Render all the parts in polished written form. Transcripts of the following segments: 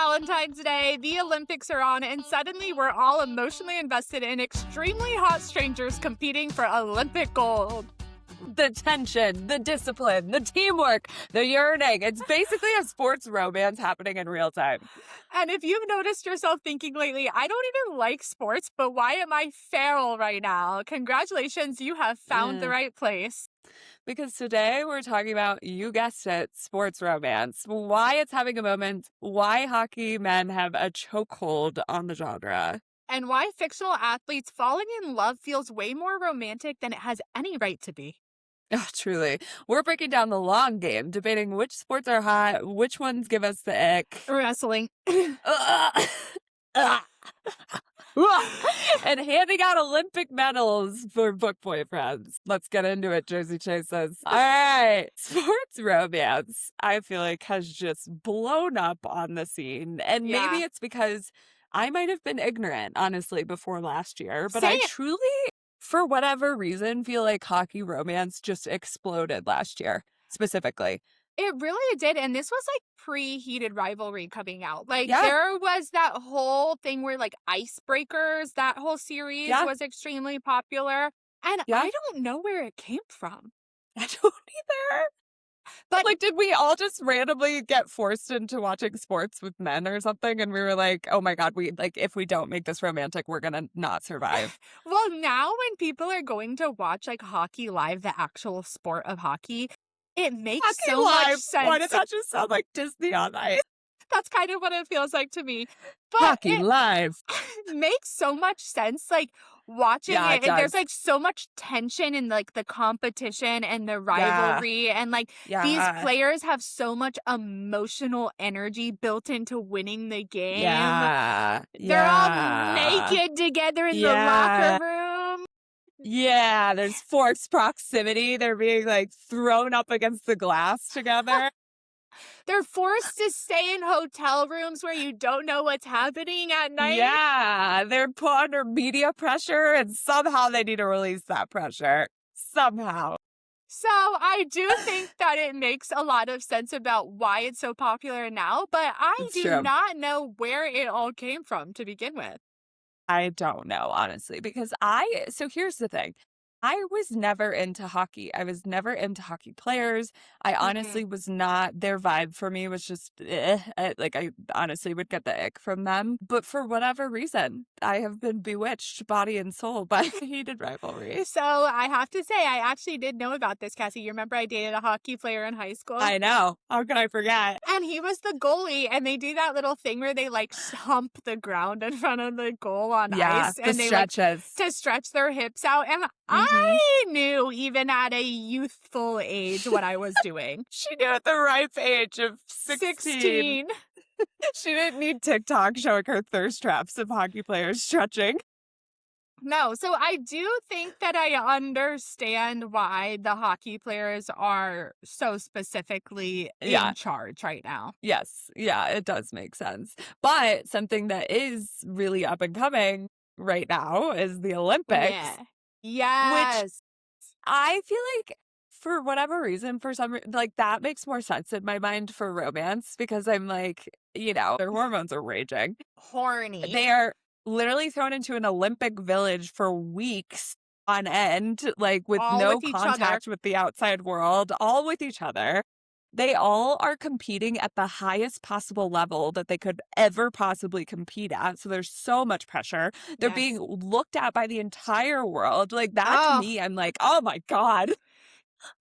Valentine's Day, the Olympics are on, and suddenly we're all emotionally invested in extremely hot strangers competing for Olympic gold. The tension, the discipline, the teamwork, the yearning. It's basically a sports romance happening in real time. And if you've noticed yourself thinking lately, I don't even like sports, but why am I feral right now? Congratulations, you have found the right place. Because today we're talking about, you guessed it, sports romance. Why it's having a moment, why hockey men have a chokehold on the genre. And why fictional athletes falling in love feels way more romantic than it has any right to be. Oh, truly. We're breaking down the long game, debating which sports are hot, which ones give us the ick. Wrestling. And handing out Olympic medals for book boyfriends. Let's get into it, Jersey Chases. All right. Sports romance, I feel like, has just blown up on the scene. And maybe it's because I might have been ignorant, honestly, before last year. But I truly, for whatever reason, feel like hockey romance just exploded last year, specifically. It really did. And this was like pre-Heated Rivalry coming out. Like there was that whole thing where like Icebreakers, that whole series was extremely popular. And I don't know where it came from. I don't either. But like, did we all just randomly get forced into watching sports with men or something? And we were like, oh my God, if we don't make this romantic, we're going to not survive. Well, now when people are going to watch like hockey live, the actual sport of hockey, it makes so much sense. Why did that just sound like Disney on Ice? That's kind of what it feels like to me. But hockey live makes so much sense. Like watching it and there's like so much tension in like the competition and the rivalry and like these players have so much emotional energy built into winning the game. They're all naked together in the locker room. Yeah, there's forced proximity. They're being like thrown up against the glass together. They're forced to stay in hotel rooms where you don't know what's happening at night. Yeah, they're put under media pressure and somehow they need to release that pressure. Somehow. So I do think that it makes a lot of sense about why it's so popular now, but I do not know where it all came from to begin with. I don't know, honestly, because so here's the thing. I was never into hockey. I was never into hockey players. I honestly was not, their vibe for me was just, I honestly would get the ick from them. But for whatever reason, I have been bewitched body and soul by Heated Rivalry. So I have to say, I actually did know about this, Cassie. You remember I dated a hockey player in high school? I know. How could I forget? And he was the goalie, and they do that little thing where they like hump the ground in front of the goal on ice. And they stretches. To stretch their hips out. And I knew even at a youthful age what I was doing. She knew at the ripe age of 16. She didn't need TikTok showing her thirst traps of hockey players stretching. No, so I do think that I understand why the hockey players are so specifically in charge right now. Yes. Yeah, it does make sense. But something that is really up and coming right now is the Olympics. Yes. Which I feel like for whatever reason, for some like that makes more sense in my mind for romance because I'm like, their hormones are raging. Horny. They are literally thrown into an Olympic village for weeks on end, like with no contact with the outside world, all with each other. They all are competing at the highest possible level that they could ever possibly compete at. So there's so much pressure. They're being looked at by the entire world. Like that to me, I'm like, oh my God.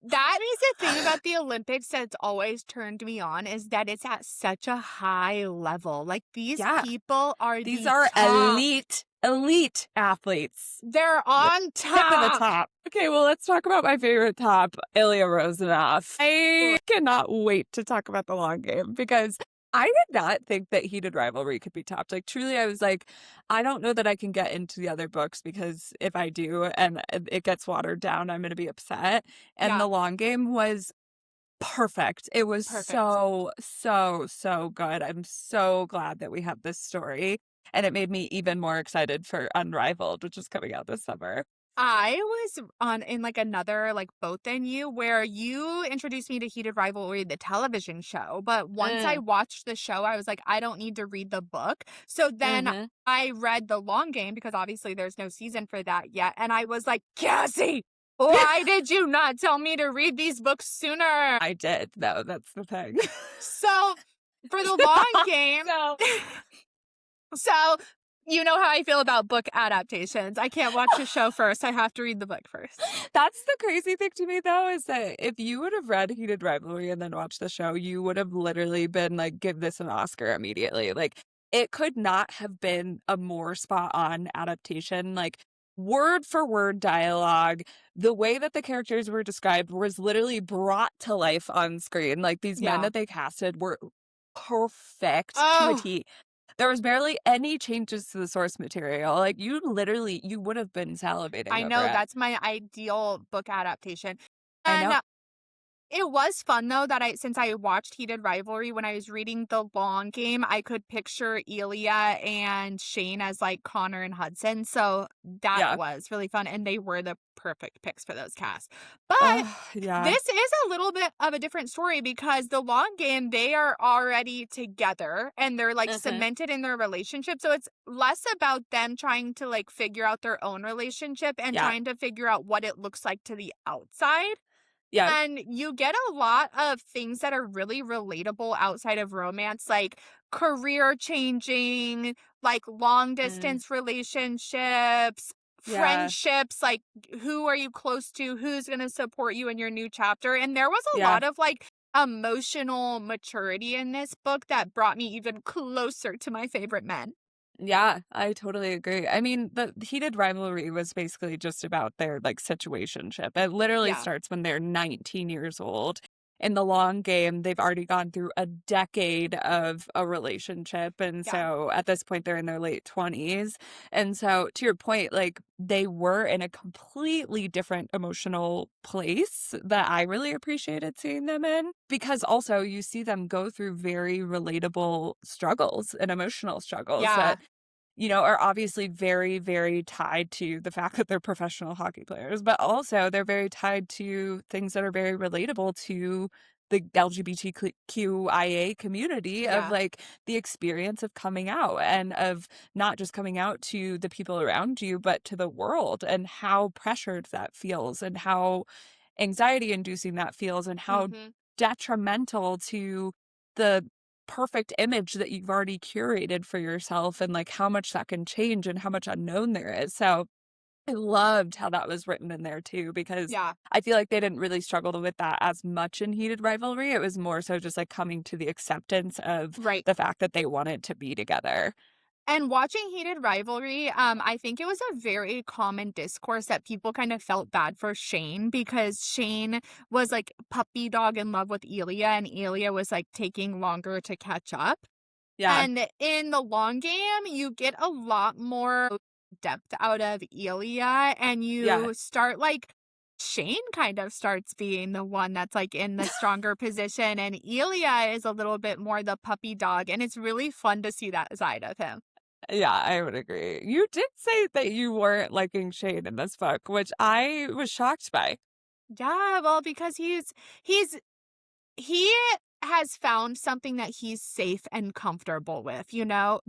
That is the thing about the Olympics that's always turned me on is that it's at such a high level. Like these people are these are elite athletes. They're on top. Tip of the top. Okay, well, let's talk about my favorite top, Ilya Rozanov. I cannot wait to talk about the long game because I did not think that Heated Rivalry could be topped. Like, truly, I was like, I don't know that I can get into the other books because if I do and it gets watered down, I'm going to be upset. And the long game was perfect. It was so good. I'm so glad that we have this story. And it made me even more excited for Unrivaled, which is coming out this summer. I was in like another like boat than you, where you introduced me to Heated Rivalry, the television show. But once I Mm. watched the show, I was like, I don't need to read the book. So then Mhm. I read The Long Game because obviously there's no season for that yet. And I was like, Cassie, why did you not tell me to read these books sooner? I did, though. That's the thing. So for The Long Game, So so you know how I feel about book adaptations. I can't watch the show first. I have to read the book first. that's the crazy thing to me, though, is that if you would have read Heated Rivalry and then watched the show, you would have literally been like, give this an Oscar immediately. Like, it could not have been a more spot on adaptation. Like, word for word dialogue, the way that the characters were described was literally brought to life on screen. Like, these men Yeah. that they casted were perfect to a Oh, T. There was barely any changes to the source material. Like, you would have been salivating I over know it. that's my ideal book adaptation. I And know. it was fun though that since I watched Heated Rivalry, when I was reading The Long Game, I could picture Ilya and Shane as like Connor and Hudson. So that Yeah. was really fun. And they were the perfect picks for those casts. But Yeah. this is a little bit of a different story because The Long Game, they are already together and they're like Mhm. cemented in their relationship. So it's less about them trying to like figure out their own relationship and Yeah. trying to figure out what it looks like to the outside. Yeah. And you get a lot of things that are really relatable outside of romance, like career changing, like long Mm. distance relationships, Yeah. friendships, like who are you close to, who's going to support you in your new chapter. And there was a Yeah. lot of like emotional maturity in this book that brought me even closer to my favorite men. Yeah, I totally agree. I mean, the Heated Rivalry was basically just about their, like, situationship. It literally Yeah. starts when they're 19 years old. In The Long Game, they've already gone through a decade of a relationship, and Yeah. so at this point, they're in their late 20s, and so to your point, like, they were in a completely different emotional place that I really appreciated seeing them in, because also you see them go through very relatable struggles and emotional struggles Yeah. that are obviously very, very tied to the fact that they're professional hockey players, but also they're very tied to things that are very relatable to the LGBTQIA community of Yeah. like the experience of coming out and of not just coming out to the people around you, but to the world and how pressured that feels and how anxiety inducing that feels and how Hmm. detrimental to the perfect image that you've already curated for yourself and like how much that can change and how much unknown there is. So I loved how that was written in there too, because Yeah. I feel like they didn't really struggle with that as much in Heated Rivalry. It was more so just like coming to the acceptance of Right. the fact that they wanted to be together. And watching Heated Rivalry, I think it was a very common discourse that people kind of felt bad for Shane because Shane was like puppy dog in love with Ilya and Ilya was like taking longer to catch up. Yeah. And in The Long Game, you get a lot more depth out of Ilya and Yeah. you start like Shane kind of starts being the one that's like in the stronger position and Ilya is a little bit more the puppy dog and it's really fun to see that side of him. Yeah, I would agree. You did say that you weren't liking Shane in this book, which I was shocked by. Yeah, well, because he has found something that he's safe and comfortable with,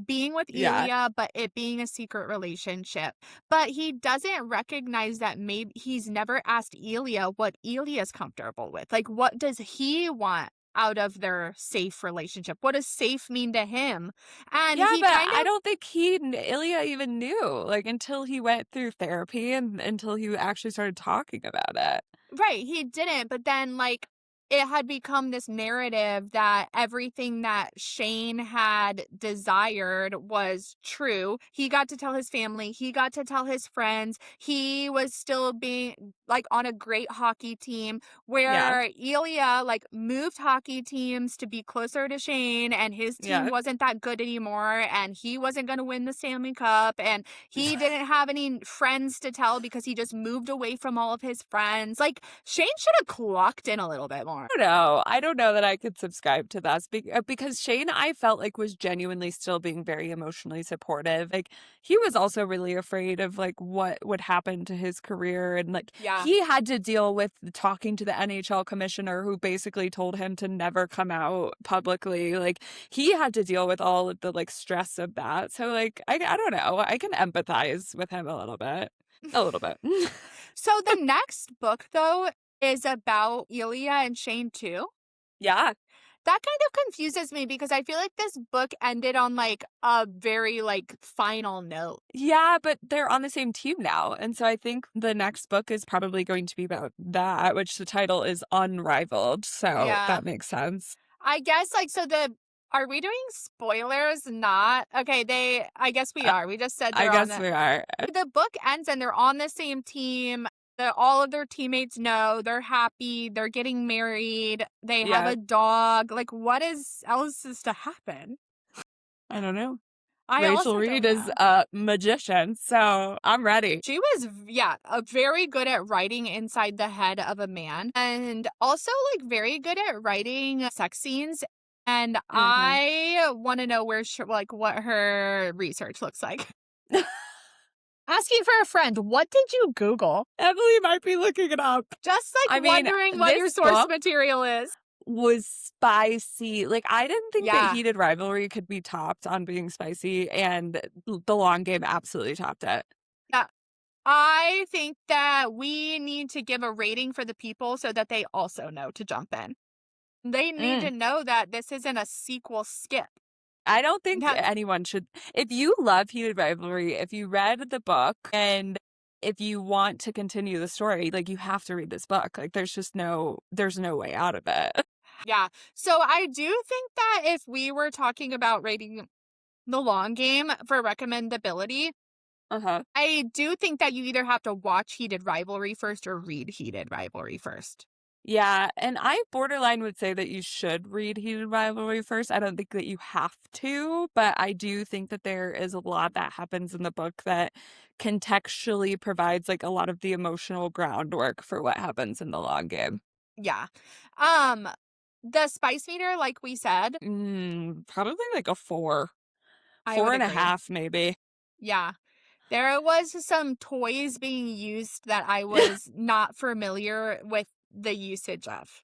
being with Yeah. Ilya, but it being a secret relationship. But he doesn't recognize that maybe he's never asked Ilya what Ilya's comfortable with. Like, what does he want out of their safe relationship? What does safe mean to him? And Yeah, he but kind I of don't think Ilya even knew, like, until he went through therapy and until he actually started talking about it. Right, he didn't, but then, like, it had become this narrative that everything that Shane had desired was true. He got to tell his family, he got to tell his friends, he was still being, like, on a great hockey team, Yeah. where Ilya, like, moved hockey teams to be closer to Shane, and his team Yeah. wasn't that good anymore, and he wasn't gonna win the Stanley Cup, and he didn't have any friends to tell because he just moved away from all of his friends. Like, Shane should have clocked in a little bit more. more. I don't know that I could subscribe to that because Shane, I felt like, was genuinely still being very emotionally supportive. Like, he was also really afraid of like what would happen to his career, and like he had to deal with talking to the NHL commissioner, who basically told him to never come out publicly. Like, he had to deal with all of the like stress of that. So like I don't know, I can empathize with him a little bit. So the next book, though, is about Ilya and Shane too. Yeah. That kind of confuses me because I feel like this book ended on like a very like final note. Yeah, but they're on the same team now. And so I think the next book is probably going to be about that, which the title is Unrivaled. So that makes sense. I guess like are we doing spoilers? Not okay. I guess we are. We just said I guess we are. The book ends and they're on the same team. All of their teammates know, they're happy, they're getting married, they have a dog. Like, what else is to happen? I don't know. Rachel Reid is a magician, so I'm ready. She was, very good at writing inside the head of a man, and also like very good at writing sex scenes. And I want to know what her research looks like. Asking for a friend, what did you Google? Emily might be looking it up. Just like wondering what your source material is. Was spicy. Like, I didn't think that Heated Rivalry could be topped on being spicy, and The Long Game absolutely topped it. Yeah. I think that we need to give a rating for the people so that they also know to jump in. They need to know that this isn't a sequel skip. I don't think anyone should. If you love Heated Rivalry, if you read the book, and if you want to continue the story, like, you have to read this book. Like, there's no way out of it. Yeah. So I do think that if we were talking about rating The Long Game for recommendability, I do think that you either have to watch Heated Rivalry first or read Heated Rivalry first. Yeah, and I borderline would say that you should read Heated Rivalry first. I don't think that you have to, but I do think that there is a lot that happens in the book that contextually provides like a lot of the emotional groundwork for what happens in The Long Game. Yeah. The spice meter, like we said, probably like a 4. 4.5 maybe. Yeah. There was some toys being used that I was not familiar with the usage of.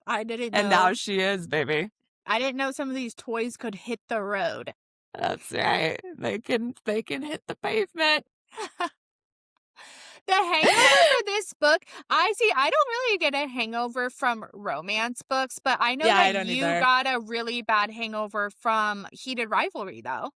I didn't know. And now she is, baby. I didn't know some of these toys could hit the road. That's right. They can hit the pavement. The hangover for this book, I don't really get a hangover from romance books, but I know that you got a really bad hangover from Heated Rivalry, though.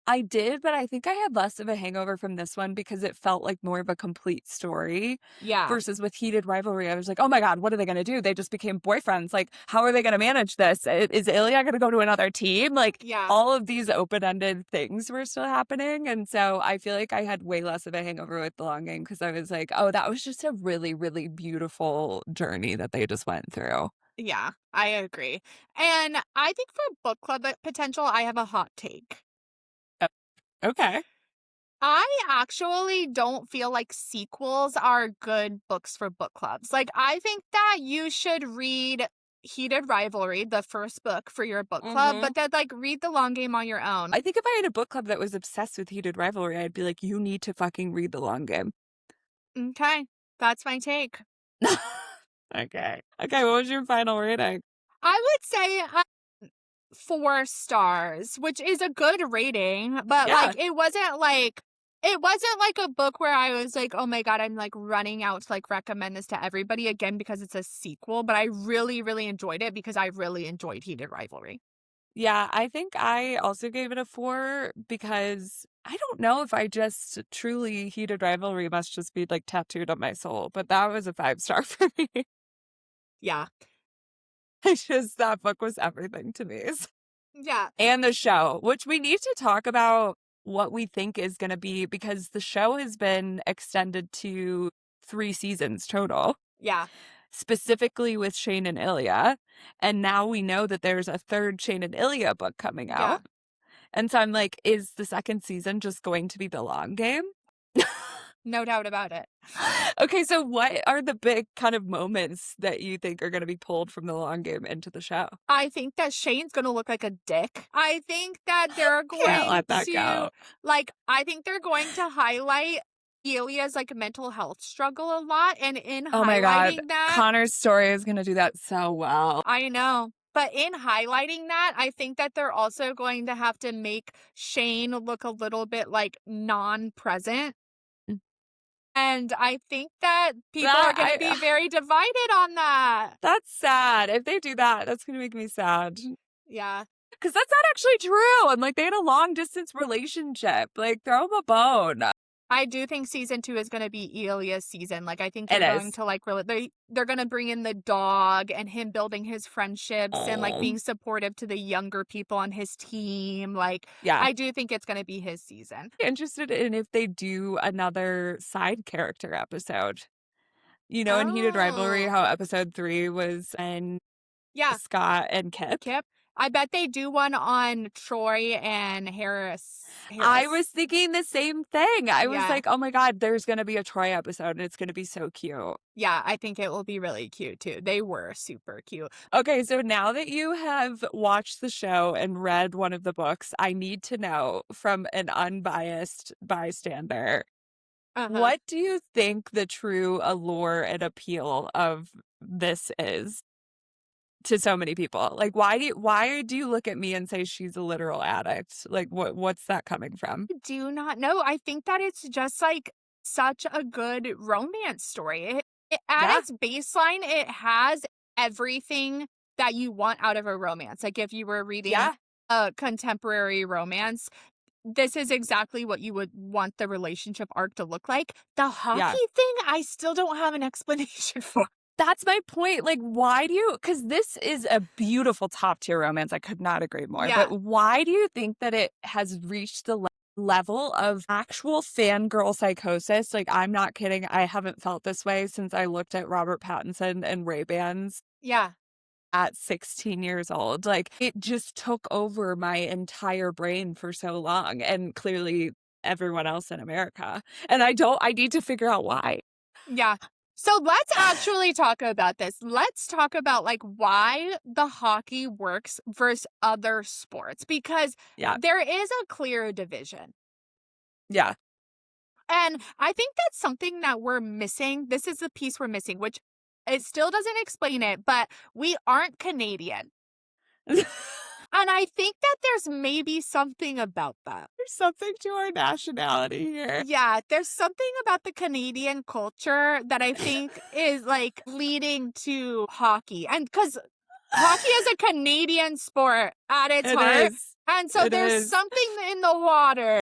I did, but I think I had less of a hangover from this one because it felt like more of a complete story. Yeah. Versus with Heated Rivalry, I was like, oh my God, what are they going to do? They just became boyfriends. Like, how are they going to manage this? Is Ilya going to go to another team? Like, all of these open-ended things were still happening. And so I feel like I had way less of a hangover with The Long Game because I was like, oh, that was just a really, really beautiful journey that they just went through. Yeah, I agree. And I think for book club potential, I have a hot take. Okay. I actually don't feel like sequels are good books for book clubs. Like, I think that you should read Heated Rivalry, the first book for your book club, but then like read The Long Game on your own. I think if I had a book club that was obsessed with Heated Rivalry, I'd be like, you need to fucking read The Long Game. Okay. That's my take. Okay. What was your final rating? I would say 4 stars, which is a good rating, but like it wasn't like a book where I was like, oh my God, I'm like running out to like recommend this to everybody again because it's a sequel, but I really, really enjoyed it because I really enjoyed Heated Rivalry. Yeah, I think I also gave it a 4 because I don't know if I just truly Heated Rivalry must just be like tattooed on my soul, but that was a 5-star for me. Yeah. That book was everything to me. Yeah. And the show, which we need to talk about what we think is going to be because the show has been extended to 3 seasons total. Yeah. Specifically with Shane and Ilya. And now we know that there's a 3rd Shane and Ilya book coming out. Yeah. And so I'm like, is the 2nd season just going to be The Long Game? No doubt about it. Okay, so what are the big kind of moments that you think are gonna be pulled from the long game into the show? I think that Shane's gonna look like a dick. I think that they're Can't going let that to, go. I think they're going to highlight Ilya's, mental health struggle a lot, and in Oh my god, highlighting that Connor's story is gonna do that so well. I know. But in highlighting that, I think that they're also going to have to make Shane look a little bit, non-present. Mm. And I think that people That are gonna be very divided on that. That's sad. If they do that, that's gonna make me sad. Yeah. Because that's not actually true, and, they had a long-distance relationship. Throw 'em a bone. I do think season 2 is gonna be Ilya's season. I think It they're going is. to, they're gonna bring in the dog and him building his friendships and, being supportive to the younger people on his team. Yeah. I do think it's gonna be his season. Interested in if they do another side character episode. In Heated Rivalry, Oh. how episode 3 was in Yeah. Scott and Kip. I bet they do one on Troy and Harris. I was thinking the same thing. I was Yeah. like, oh my God, there's going to be a Troy episode and it's going to be so cute. Yeah, I think it will be really cute too. They were super cute. Okay, so now that you have watched the show and read one of the books, I need to know from an unbiased bystander, what do you think the true allure and appeal of this is to so many people? Why do you look at me and say she's a literal addict? What's that coming from? I do not know. I think that it's just such a good romance story. At its baseline, it has everything that you want out of a romance. If you were reading a contemporary romance, this is exactly what you would want the relationship arc to look like. The hockey thing, I still don't have an explanation for. That's my point. Why do you, because this is a beautiful top tier romance. I could not agree more. Yeah. But why do you think that it has reached the level of actual fangirl psychosis? I'm not kidding. I haven't felt this way since I looked at Robert Pattinson and Ray-Bans. Yeah. At 16 years old. It just took over my entire brain for so long, and clearly everyone else in America. And I need to figure out why. Yeah. So let's actually talk about this. Let's talk about why the hockey works versus other sports, because there is a clear division. Yeah. And I think that's something that we're missing. This is the piece we're missing, which it still doesn't explain it, but we aren't Canadian. And I think that there's maybe something about that. There's something to our nationality here. Yeah, there's something about the Canadian culture that I think is leading to hockey. And because hockey is a Canadian sport at its heart. And so there's something in the water.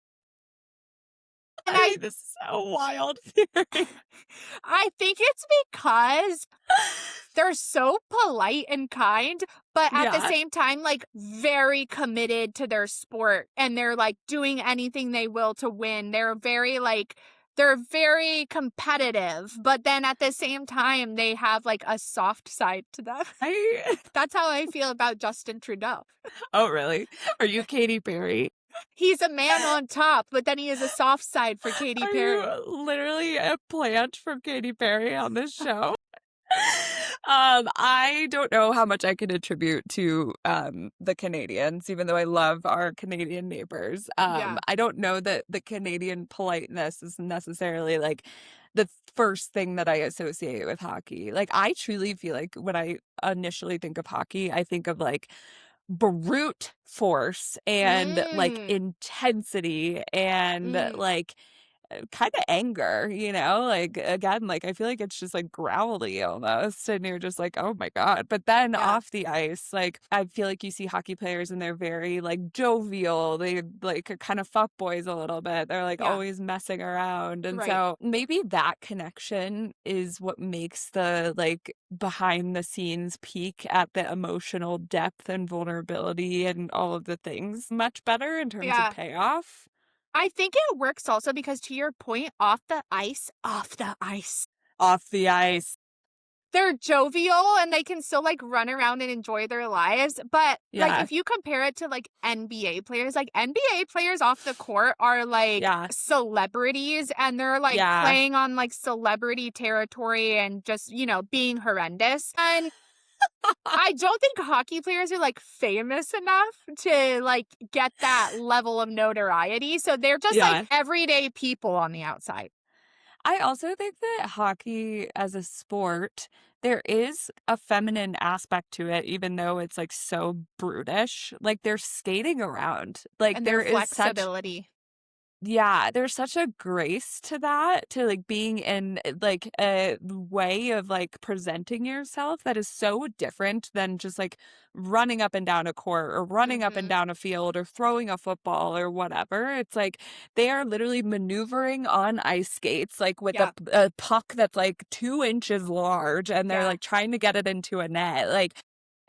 And this is a wild theory. I think it's because they're so polite and kind, but at the same time, very committed to their sport, and they're doing anything they will to win. They're very they're very competitive, but then at the same time, they have a soft side to them. That's how I feel about Justin Trudeau. Oh, really? Are you Katy Perry? He's a man on top, but then he has a soft side for Katy Perry. Are you literally a plant from Katy Perry on this show? I don't know how much I can attribute to the Canadians, even though I love our Canadian neighbors. I don't know that the Canadian politeness is necessarily the first thing that I associate with hockey. I truly feel like when I initially think of hockey, I think of brute force and intensity and kind of anger, again, I feel like it's just growly almost, and you're just oh my God. But then off the ice, I feel like you see hockey players and they're very jovial. They are kind of fuck boys a little bit. They're always messing around. And so maybe that connection is what makes the behind the scenes peek at the emotional depth and vulnerability and all of the things much better in terms of payoff. I think it works also because, to your point, off the ice. Off the ice. they're jovial and they can still like run around and enjoy their lives. But like if you compare it to like NBA players, like NBA players off the court are like celebrities and they're like playing on like celebrity territory and just, you know, being horrendous. And I don't think hockey players are like famous enough to like get that level of notoriety. So they're just like everyday people on the outside. I also think that hockey as a sport, there is a feminine aspect to it, even though it's like so brutish. Like they're skating around. Like and there is flexibility. There's such a grace to that, to like being in like a way of like presenting yourself that is so different than just like running up and down a court or running up and down a field or throwing a football or whatever. It's like they are literally maneuvering on ice skates, like with a puck that's like 2 inches large, and they're like trying to get it into a net. Like,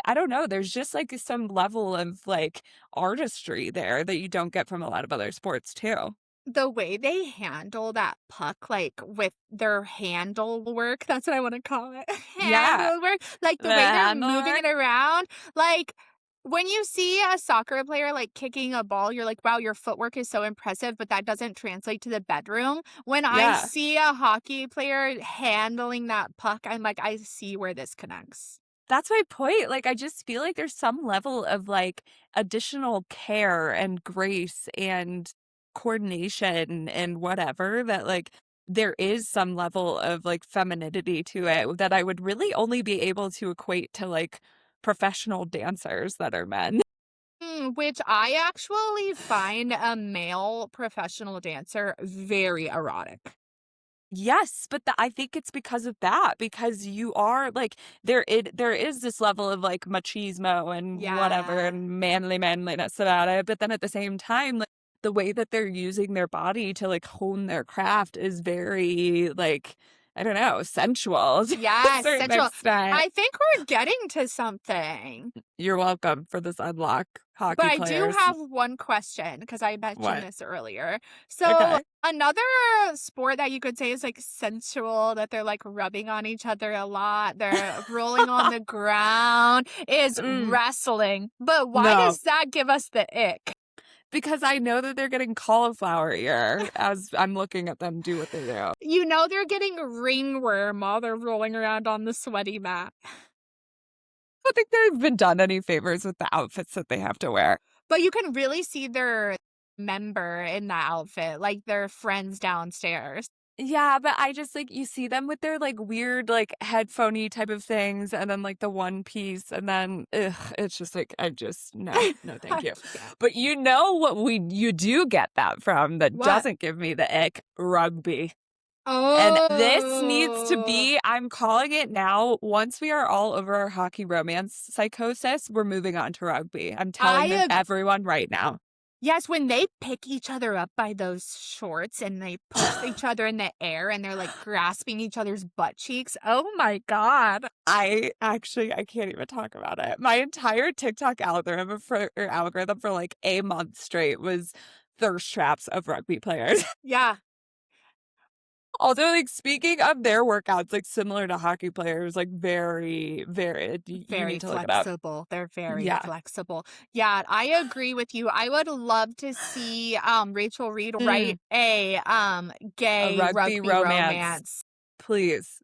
I don't know. There's just like some level of like artistry there that you don't get from a lot of other sports too. The way they handle that puck, like with their handle work, that's what I want to call it. Handle work. Like the way they're moving it around. Like when you see a soccer player like kicking a ball, you're like, wow, your footwork is so impressive, but that doesn't translate to the bedroom. When I see a hockey player handling that puck, I'm like, I see where this connects. That's my point. Like, I just feel like there's some level of like additional care and grace and coordination and whatever that like there is some level of like femininity to it that I would really only be able to equate to like professional dancers that are men. Which I actually find a male professional dancer very erotic. Yes, but I think it's because of that, because you are like there is this level of like machismo and whatever and manliness about it, but then at the same time, like the way that they're using their body to like hone their craft is very like, I don't know, sensual. Yes, sensual. I think we're getting to something. You're welcome for this unlock hockey But players. I do have one question because I mentioned this earlier. So another sport that you could say is like sensual, that they're like rubbing on each other a lot, they're rolling on the ground, is wrestling. But why does that give us the ick? Because I know that they're getting cauliflower ear as I'm looking at them do what they do. You know they're getting ringworm while they're rolling around on the sweaty mat. I don't think they've been done any favors with the outfits that they have to wear. But you can really see their member in that outfit, like their friends downstairs. Yeah, but I just like, you see them with their like weird like headphoney type of things and then like the one piece and then it's just like no thank you. But you know what you do get that from that doesn't give me the ick? Rugby. And this needs to be, I'm calling it now, once we are all over our hockey romance psychosis, we're moving on to rugby. I'm telling everyone right now. Yes, when they pick each other up by those shorts and they push each other in the air and they're like grasping each other's butt cheeks. Oh my God. I can't even talk about it. My entire TikTok algorithm for like a month straight was thirst traps of rugby players. Yeah. Also, like, speaking of their workouts, like, similar to hockey players, like, very, very, very flexible. They're very flexible. Yeah, I agree with you. I would love to see Rachel Reid write a gay rugby romance. Please.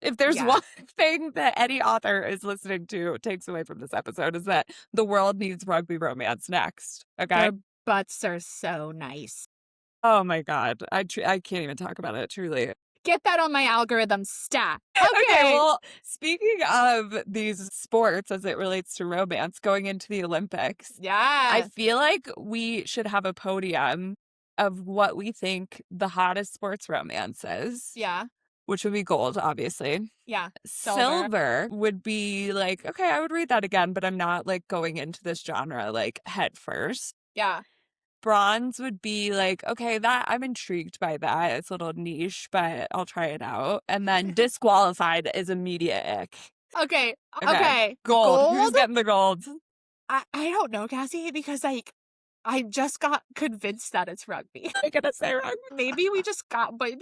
If there's one thing that any author is listening to takes away from this episode is that the world needs rugby romance next. Okay? Their butts are so nice. Oh my God. I can't even talk about it, truly. Get that on my algorithm stat. Okay, well, speaking of these sports as it relates to romance going into the Olympics, I feel like we should have a podium of what we think the hottest sports romance is. Yeah. Which would be gold, obviously. Yeah. Silver would be like, okay, I would read that again, but I'm not like going into this genre like head first. Yeah. Bronze would be like, okay, that I'm intrigued by that. It's a little niche, but I'll try it out. And then disqualified is immediate ick. Okay. Gold. Who's getting the gold? I don't know, Cassie, because like I just got convinced that it's rugby. I'm going to say rugby. Maybe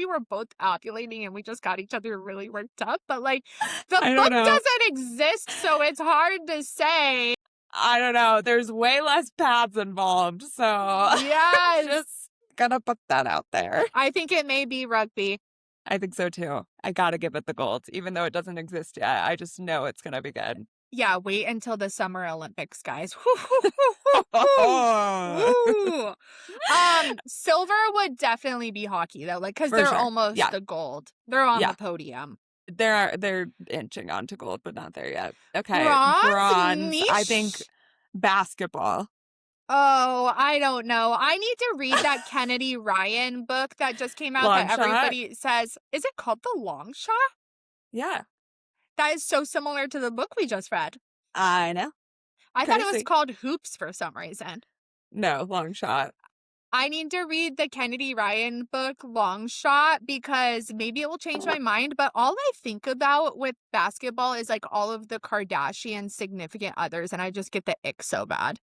we're both ovulating and we just got each other really worked up. But like, the book doesn't exist, so it's hard to say. I don't know. There's way less pads involved, so yes, just gonna put that out there. I think it may be rugby. I think so too. I gotta give it the gold, even though it doesn't exist yet. I just know it's gonna be good. Yeah, wait until the Summer Olympics, guys. Silver would definitely be hockey though, like because they're almost the gold. They're on the podium. They're inching onto gold, but not there yet. Okay, bronze. I think basketball. Oh, I don't know. I need to read that Kennedy Ryan book that just came out that everybody says. Is it called The Long Shot? Yeah. That is so similar to the book we just read. I know. I thought it was called Hoops for some reason. No, Long Shot. I need to read the Kennedy Ryan book, Long Shot, because maybe it will change my mind. But all I think about with basketball is like all of the Kardashian significant others, and I just get the ick so bad.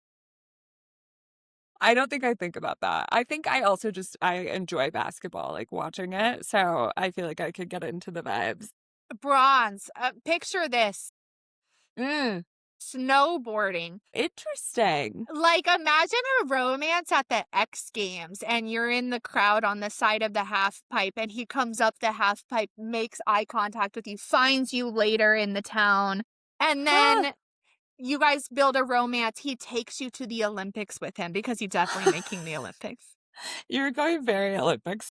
I don't think I think about that. I think I also I enjoy basketball, like watching it. So I feel like I could get into the vibes. Bronze. Picture this. Snowboarding. Interesting. Like, imagine a romance at the X Games and you're in the crowd on the side of the half pipe and he comes up the half pipe, makes eye contact with you, finds you later in the town, and then you guys build a romance. He takes you to the Olympics with him because he's definitely making the Olympics. You're going very Olympics.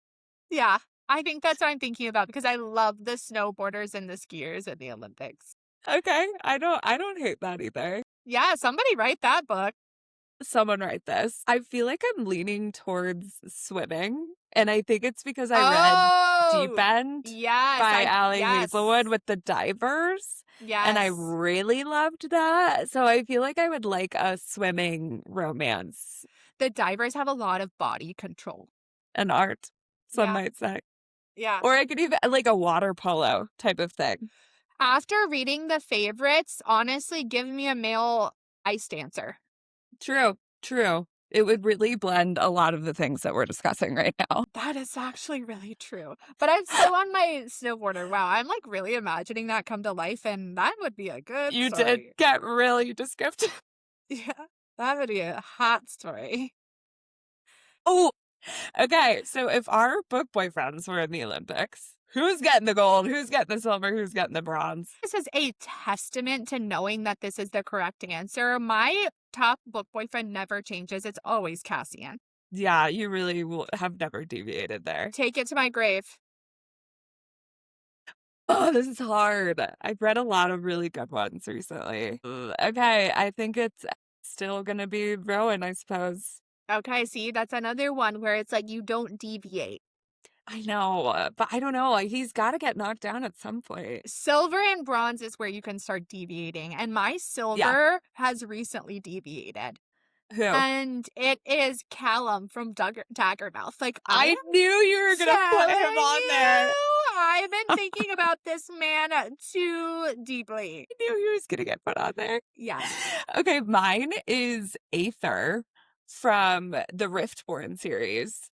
Yeah, I think that's what I'm thinking about because I love the snowboarders and the skiers in the Olympics. Okay, I don't hate that either. Yeah, somebody write that book. Someone write this. I feel like I'm leaning towards swimming, and I think it's because I read Deep End by Allie Hazelwood with the divers. Yes. And I really loved that. So I feel like I would like a swimming romance. The divers have a lot of body control. And art, some might say. Yeah. Or I could even like a water polo type of thing. After reading the favorites, honestly, give me a male ice dancer. True. It would really blend a lot of the things that we're discussing right now. That is actually really true. But I'm still on my snowboarder. Wow, I'm like really imagining that come to life, and that would be a good You story. did get really descriptive. Yeah, that would be a hot story. Oh, okay. So if our book boyfriends were in the Olympics, who's getting the gold? Who's getting the silver? Who's getting the bronze? This is a testament to knowing that this is the correct answer. My top book boyfriend never changes. It's always Cassian. Yeah, you really have never deviated there. Take it to my grave. Oh, this is hard. I've read a lot of really good ones recently. Okay, I think it's still going to be Rowan, I suppose. Okay, see, that's another one where it's like you don't deviate. I know, but I don't know. He's got to get knocked down at some point. Silver and bronze is where you can start deviating. And my silver has recently deviated. Who? And it is Callum from Daggermouth. Like I knew you were going to put him on there. I've been thinking about this man too deeply. I knew he was going to get put on there. Yeah. Okay, mine is Aether from the Riftborn series.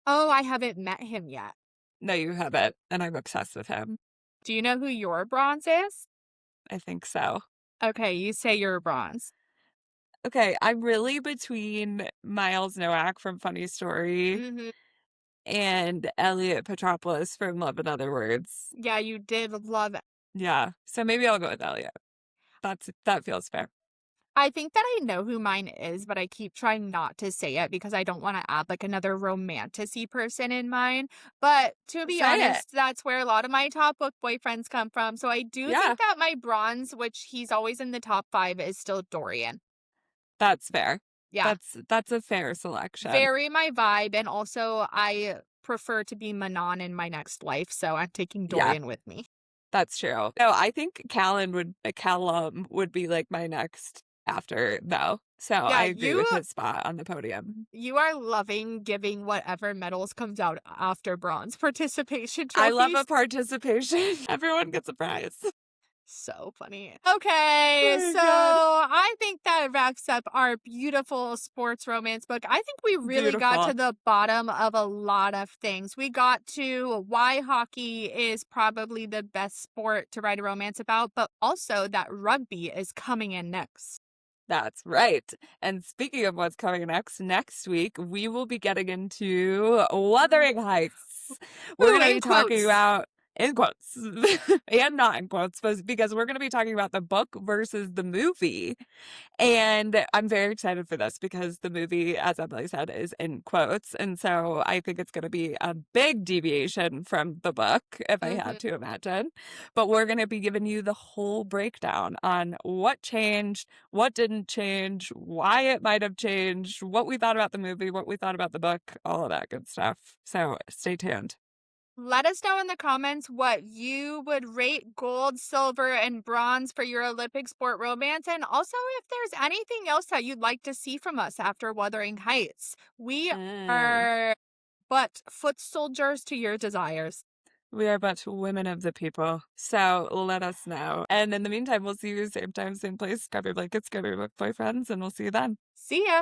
Oh, I haven't met him yet. No, you haven't. And I'm obsessed with him. Do you know who your bronze is? I think so. Okay, you say you're bronze. Okay, I'm really between Miles Nowak from Funny Story and Elliot Petropoulos from Love in Other Words. Yeah, you did love it. Yeah, so maybe I'll go with Elliot. That feels fair. I think that I know who mine is, but I keep trying not to say it because I don't want to add like another romantic-y person in mine. But to be honest, that's where a lot of my top book boyfriends come from. So I do think that my bronze, which he's always in the top 5, is still Dorian. That's fair. Yeah. That's a fair selection. Very my vibe. And also I prefer to be Manon in my next life. So I'm taking Dorian with me. That's true. No, I think Callum would be like my next after though. So I agree with his spot on the podium. You are loving giving whatever medals comes out after bronze participation trophies. I love a participation. Everyone gets a prize. So funny. Okay, so I think that wraps up our beautiful sports romance book. I think we really got to the bottom of a lot of things. We got to why hockey is probably the best sport to write a romance about, but also that rugby is coming in next. That's right. And speaking of what's coming next week, we will be getting into Wuthering Heights. We're going to be talking about, in quotes, and not in quotes, but because we're going to be talking about the book versus the movie. And I'm very excited for this because the movie, as Emily said, is in quotes. And so I think it's going to be a big deviation from the book, if I had to imagine. But we're going to be giving you the whole breakdown on what changed, what didn't change, why it might have changed, what we thought about the movie, what we thought about the book, all of that good stuff. So stay tuned. Let us know in the comments what you would rate gold, silver, and bronze for your Olympic sport romance. And also if there's anything else that you'd like to see from us after Wuthering Heights. We are but foot soldiers to your desires. We are but women of the people. So let us know. And in the meantime, we'll see you same time, same place. Grab your blankets, grab your book boyfriends, and we'll see you then. See ya.